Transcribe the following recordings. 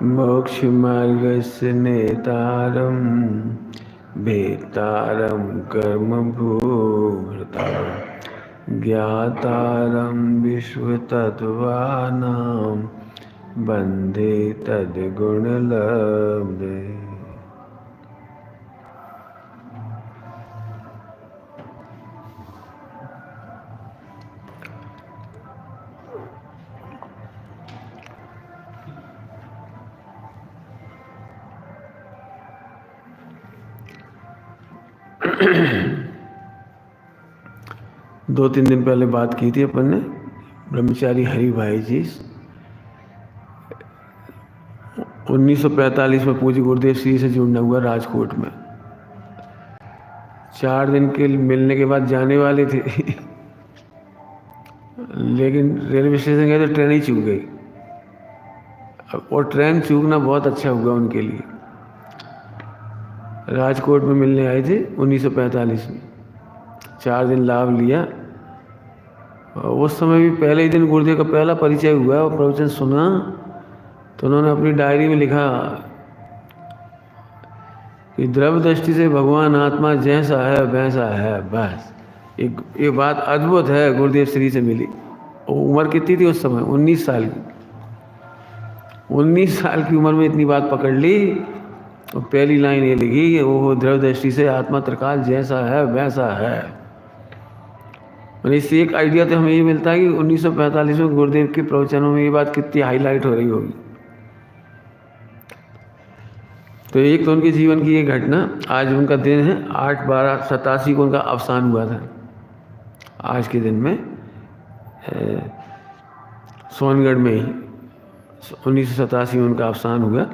मोक्षमार्गस्य नेतारं भेतारं कर्मभूभृतां ज्ञातारं विश्वतत्त्वानां वन्दे तद्गुणलब्धे। दो तीन दिन पहले बात की थी अपन ने, ब्रह्मचारी हरि भाई जी 1945 में पूज्य गुरुदेव श्री से जुड़ना हुआ राजकोट में। 4 दिन के मिलने के बाद जाने वाले थे लेकिन रेलवे स्टेशन गए तो ट्रेन ही चूक गई। और ट्रेन चूकना बहुत अच्छा हुआ उनके लिए। राजकोट में मिलने आए थे 1945 में, 4 दिन लाभ लिया। उस समय भी पहले ही दिन गुरुदेव का पहला परिचय हुआ और प्रवचन सुना तो उन्होंने अपनी डायरी में लिखा कि द्रव्य दृष्टि से भगवान आत्मा जैसा है वैसा है। बस ये बात अद्भुत है, गुरुदेव श्री से मिली। उम्र कितनी थी उस समय? 19 साल की। 19 साल की उम्र में इतनी बात पकड़ ली। और पहली लाइन ये लिखी कि वो द्रव्य दृष्टि से आत्मा त्रिकाल जैसा है वैसा है। मैंने इससे एक आइडिया तो हमें ये मिलता है कि 1945 में गुरुदेव के प्रवचनों में ये बात कितनी हाईलाइट हो रही होगी। तो एक तो उनके जीवन की ये घटना। आज उनका दिन है 8/12/87 को उनका अवसान हुआ था। आज के दिन में सोनगढ़ में ही 1987 में उनका अवसान हुआ।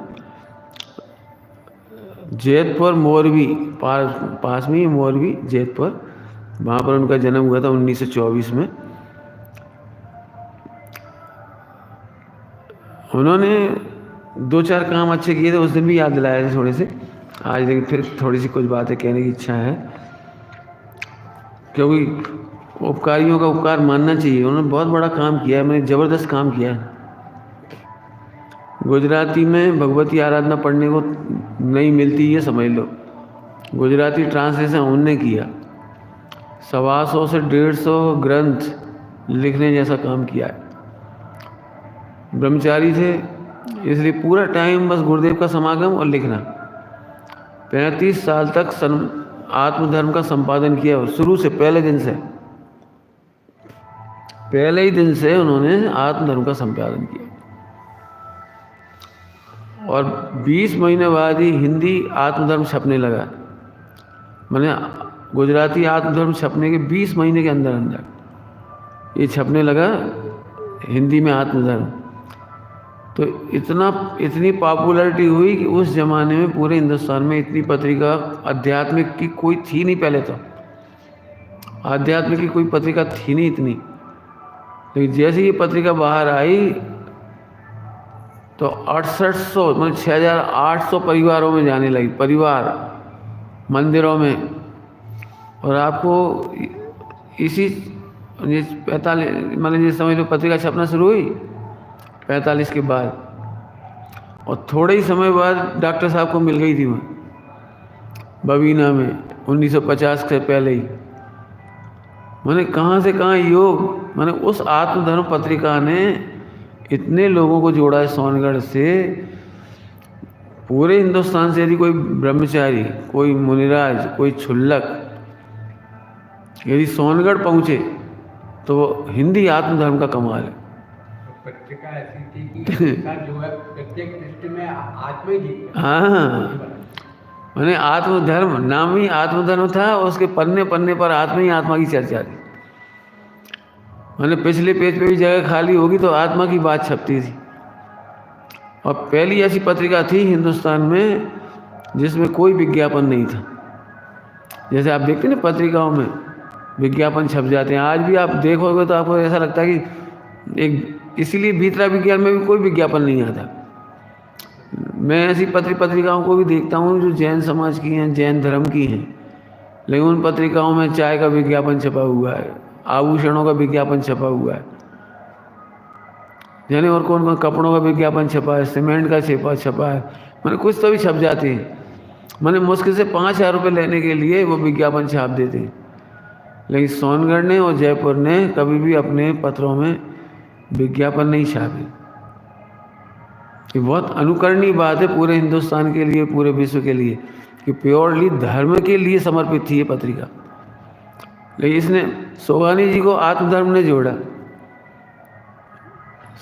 जैतपुर मोरबी पास में ही मोरबी जैतपुर, वहाँ पर उनका जन्म हुआ था 1924 में। उन्होंने 2-4 काम अच्छे किए थे, उस दिन भी याद दिलाए थे थोड़े से। आज लेकिन फिर थोड़ी सी कुछ बातें कहने की इच्छा है, क्योंकि उपकारियों का उपकार मानना चाहिए। उन्होंने बहुत बड़ा काम किया है, मैंने ज़बरदस्त काम किया है। गुजराती में भगवती आराधना पढ़ने को नहीं मिलती, ये समझ लो। गुजराती ट्रांसलेशन उनने किया। 125 से 150 ग्रंथ लिखने जैसा काम किया है। ब्रह्मचारी थे इसलिए पूरा टाइम बस गुरुदेव का समागम और लिखना। 35 साल तक आत्मधर्म का संपादन किया। शुरू से पहले ही दिन से उन्होंने आत्मधर्म का संपादन किया। और 20 महीने बाद ही हिंदी आत्मधर्म छपने लगा। मैंने गुजराती आत्मधर्म छपने के 20 महीने के अंदर ये छपने लगा हिंदी में आत्मधर्म। तो इतनी पॉपुलैरिटी हुई कि उस ज़माने में पूरे हिंदुस्तान में इतनी पत्रिका आध्यात्मिक की कोई थी नहीं। पहले तो आध्यात्मिक की कोई पत्रिका थी नहीं इतनी। लेकिन जैसे ये पत्रिका बाहर आई तो 6800 मतलब 6800 परिवारों में जाने लगी, परिवार मंदिरों में। और आपको इसी 45 मतलब ये समझ लो पत्रिका छपना शुरू हुई 45 के बाद, और थोड़े ही समय बाद डॉक्टर साहब को मिल गई थी वहाँ बबीना में 1950 से पहले ही। मैंने कहाँ से कहाँ योग, मैंने उस आत्मधर्म पत्रिका ने इतने लोगों को जोड़ा है सोनगढ़ से। पूरे हिंदुस्तान से यदि कोई ब्रह्मचारी, कोई मुनिराज, कोई छुल्लक यदि सोनगढ़ पहुँचे तो वो हिंदी आत्मधर्म का कमाल है। पत्रिका ऐसी थी कि जो है प्रत्येक दृष्टि में आत्मा ही थी। हाँ, मैंने आत्मधर्म नाम ही आत्मधर्म था, उसके पन्ने पन्ने पर आत्मा की चर्चा थी। मैंने पिछले पेज पे भी जगह खाली होगी तो आत्मा की बात छपती थी। और पहली ऐसी पत्रिका थी हिंदुस्तान में जिसमें कोई विज्ञापन नहीं था। जैसे आप देखते हैं ना पत्रिकाओं में विज्ञापन छप जाते हैं, आज भी आप देखोगे तो आपको ऐसा लगता है कि इसीलिए भीतरा विज्ञान में भी कोई विज्ञापन नहीं आता। मैं ऐसी पत्रिकाओं को भी देखता हूँ जो जैन समाज की हैं, जैन धर्म की हैं, लेकिन उन पत्रिकाओं में चाय का विज्ञापन छपा हुआ है, आभूषणों का विज्ञापन छपा हुआ है। यानी और कौन कौन कपड़ों का विज्ञापन छपा है, सीमेंट का छपा है, मैंने कुछ तो भी छप जाते हैं। मैंने मुश्किल से 5,000 रुपये लेने के लिए वो विज्ञापन छाप देते हैं। लेकिन सोनगढ़ ने और जयपुर ने कभी भी अपने पत्रों में विज्ञापन नहीं छापे। ये बहुत अनुकरणीय बात है पूरे हिंदुस्तान के लिए, पूरे विश्व के लिए, कि प्योरली धर्म के लिए समर्पित थी ये पत्रिका। लेकिन इसने सोगानी जी को आत्मधर्म ने जोड़ा।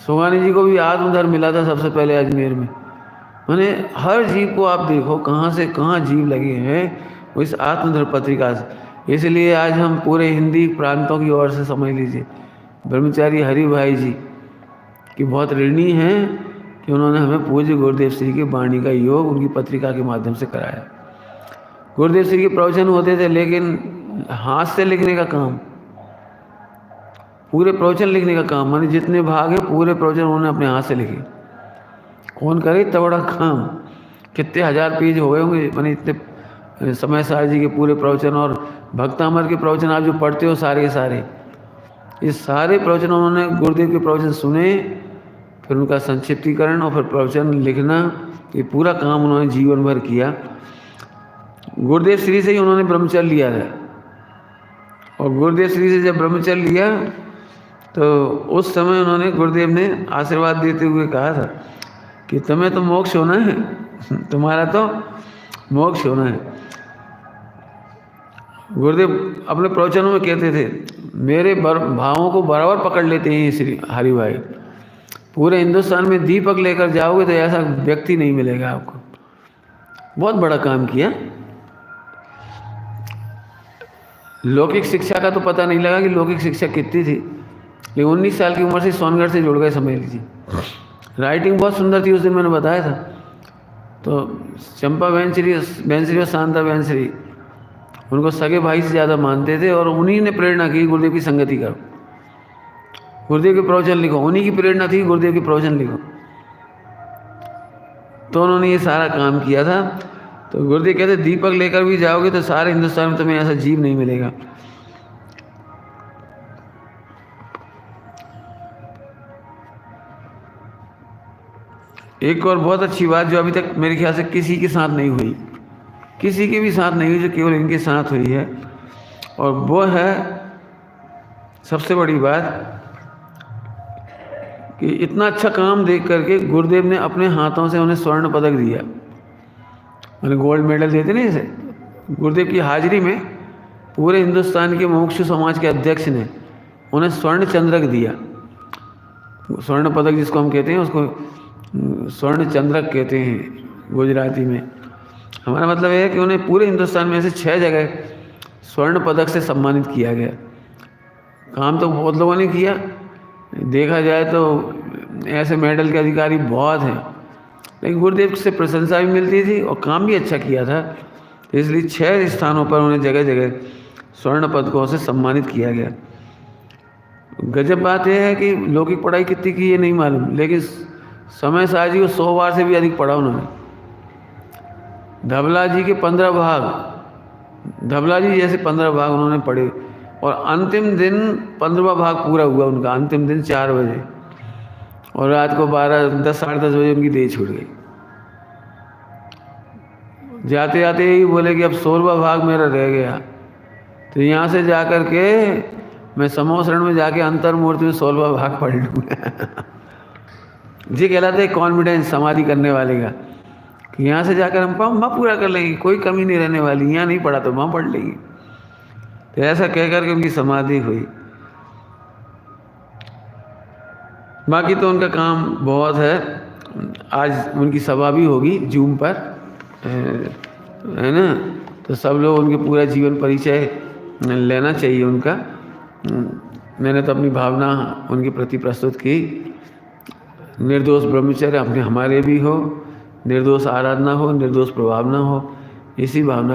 सोगानी जी को भी आत्मधर्म मिला था सबसे पहले अजमेर में। मैंने हर जीव को आप देखो कहाँ से कहाँ जीव लगे हैं वो इस आत्मधर्म पत्रिका से। इसलिए आज हम पूरे हिंदी प्रांतों की ओर से समझ लीजिए ब्रह्मचारी हरि भाई जी की बहुत ऋणी हैं कि उन्होंने हमें पूज्य गुरुदेव श्री की वाणी का योग उनकी पत्रिका के माध्यम से कराया। गुरुदेव श्री के प्रवचन होते थे, लेकिन हाथ से लिखने का काम, पूरे प्रवचन लिखने का काम, माने जितने भाग हैं पूरे प्रवचन उन्होंने अपने हाथ से लिखे। कौन करे इतना बड़ा काम? कितने हजार पेज हो गए होंगे, माने इतने समय सार जी के पूरे प्रवचन और भक्तामर के प्रवचन आप जो पढ़ते हो सारे के सारे, ये सारे प्रवचन उन्होंने गुरुदेव के प्रवचन सुने, फिर उनका संक्षिप्तीकरण और फिर प्रवचन लिखना, ये पूरा काम उन्होंने जीवन भर किया। गुरुदेव श्री से ही उन्होंने ब्रह्मचर्य लिया था। और गुरुदेव श्री से जब ब्रह्मचर्य लिया तो उस समय उन्होंने, गुरुदेव ने आशीर्वाद देते हुए कहा था कि तुम्हें तो मोक्ष होना है, तुम्हारा तो मोक्ष होना है। गुरुदेव अपने प्रवचनों में कहते थे, मेरे भावों को बराबर पकड़ लेते हैं श्री हरि भाई। पूरे हिंदुस्तान में दीपक लेकर जाओगे तो ऐसा व्यक्ति नहीं मिलेगा आपको। बहुत बड़ा काम किया। लौकिक शिक्षा का तो पता नहीं लगा कि लौकिक शिक्षा कितनी थी, लेकिन 19 साल की उम्र से सोनगढ़ से जुड़ गए, समझ लीजिए। राइटिंग बहुत सुंदर थी, उस दिन मैंने बताया था। तो चंपा बेंसरी और शांता बेंसरी उनको सगे भाई से ज़्यादा मानते थे और उन्हीं ने प्रेरणा की गुरुदेव की संगति करो, गुरुदेव के प्रवचन लिखो। उन्हीं की प्रेरणा थी गुरुदेव के प्रवचन लिखो। तो उन्होंने ये सारा काम किया था। तो गुरुदेव कहते दीपक लेकर भी जाओगे तो सारे हिंदुस्तान में तुम्हें ऐसा जीव नहीं मिलेगा। एक और बहुत अच्छी बात जो अभी तक मेरे ख्याल से किसी के साथ नहीं हुई, किसी के भी साथ नहीं हुई, जो केवल इनके साथ हुई है, और वो है सबसे बड़ी बात कि इतना अच्छा काम देख करके गुरुदेव ने अपने हाथों से उन्हें स्वर्ण पदक दिया। मैंने गोल्ड मेडल देते नहीं इसे। गुरुदेव की हाजिरी में पूरे हिंदुस्तान के मुमुक्षु समाज के अध्यक्ष ने उन्हें स्वर्ण चंद्रक दिया। स्वर्ण पदक जिसको हम कहते हैं उसको स्वर्ण चंद्रक कहते हैं गुजराती में। हमारा मतलब है कि उन्हें पूरे हिंदुस्तान में से 6 जगह स्वर्ण पदक से सम्मानित किया गया। काम तो बहुत लोगों ने किया, देखा जाए तो ऐसे मेडल के अधिकारी बहुत हैं, लेकिन गुरुदेव से प्रशंसा भी मिलती थी और काम भी अच्छा किया था, इसलिए 6 स्थानों पर उन्हें जगह जगह स्वर्ण पदकों से सम्मानित किया गया। गजब बात यह है कि लौकिक पढ़ाई कितनी की ये नहीं मालूम, लेकिन समय सार जी को 100 बार से भी अधिक पढ़ा उन्होंने। धबला जी के 15 भाग, धबला जी जैसे 15 भाग उन्होंने पढ़े, और अंतिम दिन 15वां भाग पूरा हुआ उनका, अंतिम दिन 4 बजे, और रात को 10 साढ़े 10 बजे उनकी देह छूट गई। जाते जाते यही बोले कि अब 16वां भाग मेरा रह गया, तो यहाँ से जा कर के मैं समोसरण में जाके अंतर्मूर्ति में 16वां भाग पढ़ लूँगा। जी कहलाते हैं कॉन्फिडेंस समाधि करने वाले का, कि यहाँ से जाकर हम वहाँ पूरा कर लेंगे, कोई कमी नहीं रहने वाली, यहाँ नहीं पढ़ा तो वहाँ पढ़ लेंगे। तो ऐसा कह कर के उनकी समाधि हुई। बाकी तो उनका काम बहुत है। आज उनकी सभा भी होगी जूम पर, है ना, तो सब लोग उनके पूरा जीवन परिचय लेना चाहिए उनका। मैंने तो अपनी भावना उनके प्रति प्रस्तुत की। निर्दोष ब्रह्मचर्य अपने हमारे भी हो, निर्दोष आराधना हो, निर्दोष प्रभावना हो, इसी भावना